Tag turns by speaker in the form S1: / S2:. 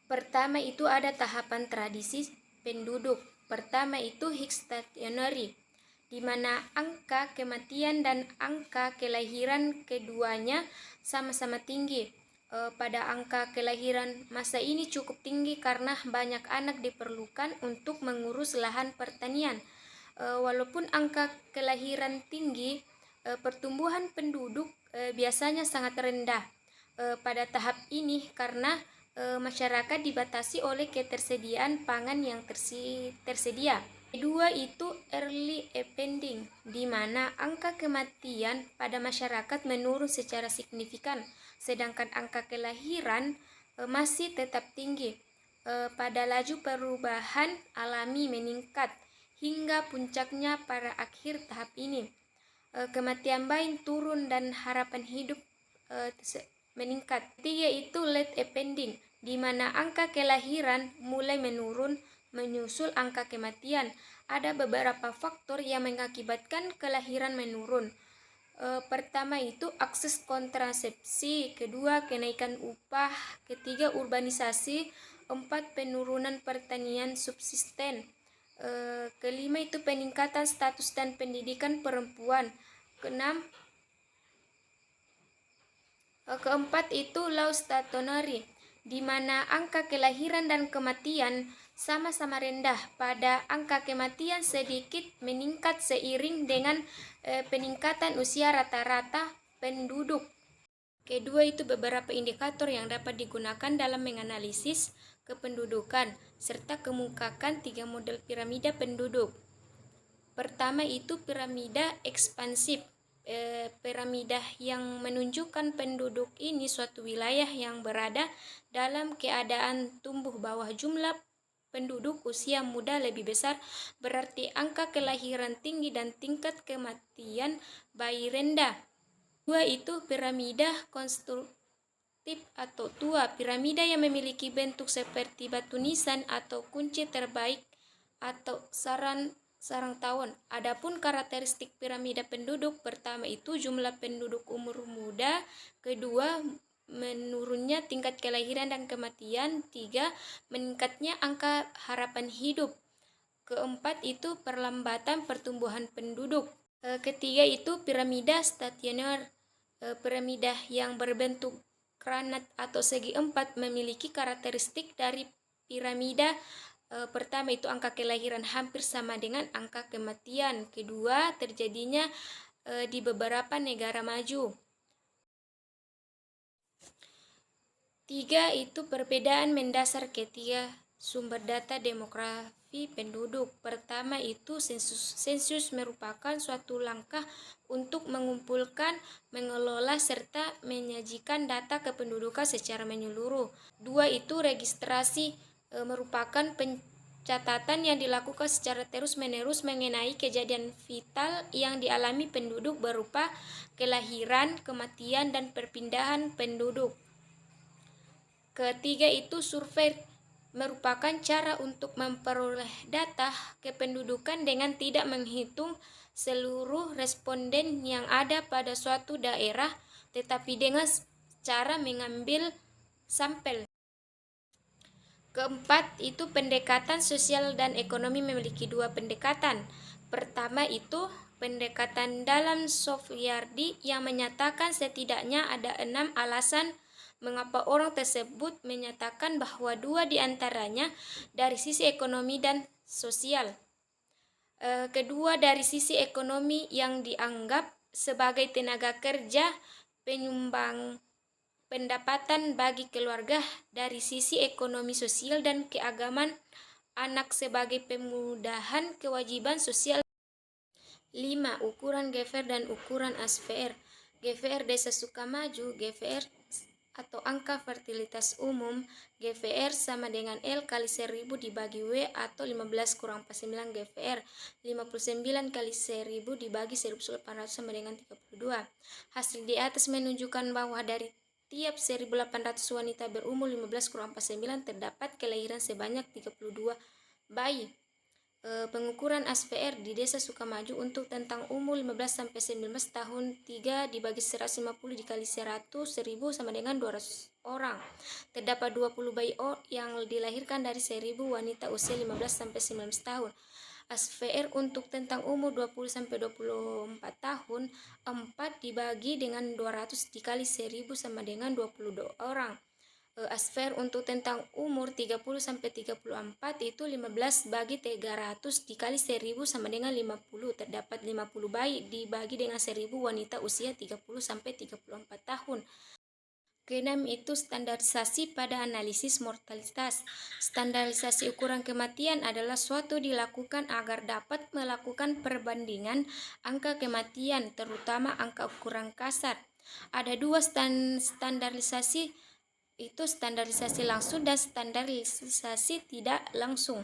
S1: Pertama itu ada tahapan tradisi penduduk. Pertama itu Hixstationary, di mana angka kematian dan angka kelahiran keduanya sama-sama tinggi. Pada angka kelahiran masa ini cukup tinggi karena banyak anak diperlukan untuk mengurus lahan pertanian. Walaupun angka kelahiran tinggi, pertumbuhan penduduk biasanya sangat rendah pada tahap ini karena masyarakat dibatasi oleh ketersediaan pangan yang tersedia. Kedua itu early appending, di mana angka kematian pada masyarakat menurun secara signifikan, sedangkan angka kelahiran masih tetap tinggi. Pada laju perubahan alami meningkat hingga puncaknya pada akhir tahap ini. Kematian bayi turun dan harapan hidup meningkat. Ketiga itu late appending, di mana angka kelahiran mulai menurun menyusul angka kematian. Ada beberapa faktor yang mengakibatkan kelahiran menurun. Pertama itu akses kontrasepsi, kedua kenaikan upah, ketiga urbanisasi, empat penurunan pertanian subsisten, kelima itu peningkatan status dan pendidikan perempuan, keempat itu low stationary, di mana angka kelahiran dan kematian sama-sama rendah. Pada angka kematian sedikit meningkat seiring dengan peningkatan usia rata-rata penduduk. Kedua itu beberapa indikator yang dapat digunakan dalam menganalisis kependudukan, serta kemukakan 3 model piramida penduduk. Pertama itu piramida ekspansif. Piramida yang menunjukkan penduduk ini suatu wilayah yang berada dalam keadaan tumbuh bawah. Jumlah penduduk usia muda lebih besar, berarti angka kelahiran tinggi dan tingkat kematian bayi rendah. Dua itu piramida konstruktif atau tua. Piramida yang memiliki bentuk seperti batu nisan atau kunci terbaik atau sarang tawon. Adapun karakteristik piramida penduduk, pertama itu jumlah penduduk umur muda, kedua menurunnya tingkat kelahiran dan kematian, tiga meningkatnya angka harapan hidup, keempat itu perlambatan pertumbuhan penduduk, ketiga itu piramida stationer. Piramida yang berbentuk granat atau segi empat memiliki karakteristik dari piramida. Pertama itu angka kelahiran hampir sama dengan angka kematian. Kedua, terjadinya di beberapa negara maju. Tiga itu perbedaan mendasar ketiga sumber data demografi penduduk. Pertama itu sensus. Sensus merupakan suatu langkah untuk mengumpulkan, mengelola, serta menyajikan data kependudukan secara menyeluruh. Dua itu registrasi, merupakan pencatatan yang dilakukan secara terus-menerus mengenai kejadian vital yang dialami penduduk berupa kelahiran, kematian, dan perpindahan penduduk. Ketiga itu survei, merupakan cara untuk memperoleh data kependudukan dengan tidak menghitung seluruh responden yang ada pada suatu daerah, tetapi dengan cara mengambil sampel. Keempat itu pendekatan sosial dan ekonomi memiliki dua pendekatan. Pertama itu pendekatan dalam Sofyardi yang menyatakan setidaknya ada 6 alasan mengapa orang tersebut menyatakan bahwa dua di antaranya dari sisi ekonomi dan sosial. Kedua, dari sisi ekonomi yang dianggap sebagai tenaga kerja penyumbang pendapatan bagi keluarga. Dari sisi ekonomi sosial dan keagamaan anak sebagai pemudahan kewajiban sosial. 5. Ukuran GVR dan ukuran ASVR. GVR Desa Sukamaju, GVR atau angka fertilitas umum, GVR sama dengan L kali 1000 dibagi W atau 15 kurang 49 GVR. 59 kali 1000 dibagi 1800 sama dengan 32. Hasil di atas menunjukkan bahwa dari tiap 1800 wanita berumur 15 kurang 49 terdapat kelahiran sebanyak 32 bayi. Pengukuran ASVR di Desa Sukamaju untuk tentang umur 15-19 tahun 3 dibagi 150 dikali 100, 1000 sama dengan 200 orang. Terdapat 20 bayi yang dilahirkan dari 1000 wanita usia 15-19 tahun. ASVR untuk tentang umur 20-24 tahun 4 dibagi dengan 200 dikali 1000 sama dengan 22 orang. Asfer untuk tentang umur 30-34 itu 15 bagi 300 dikali 1000 sama dengan 50. Terdapat 50 bayi dibagi dengan 1000 wanita usia 30-34 tahun. Keenam itu standarisasi pada analisis mortalitas. Standarisasi ukuran kematian adalah suatu dilakukan agar dapat melakukan perbandingan angka kematian, terutama angka ukuran kasar. Ada dua standarisasi, itu standarisasi langsung dan standarisasi tidak langsung.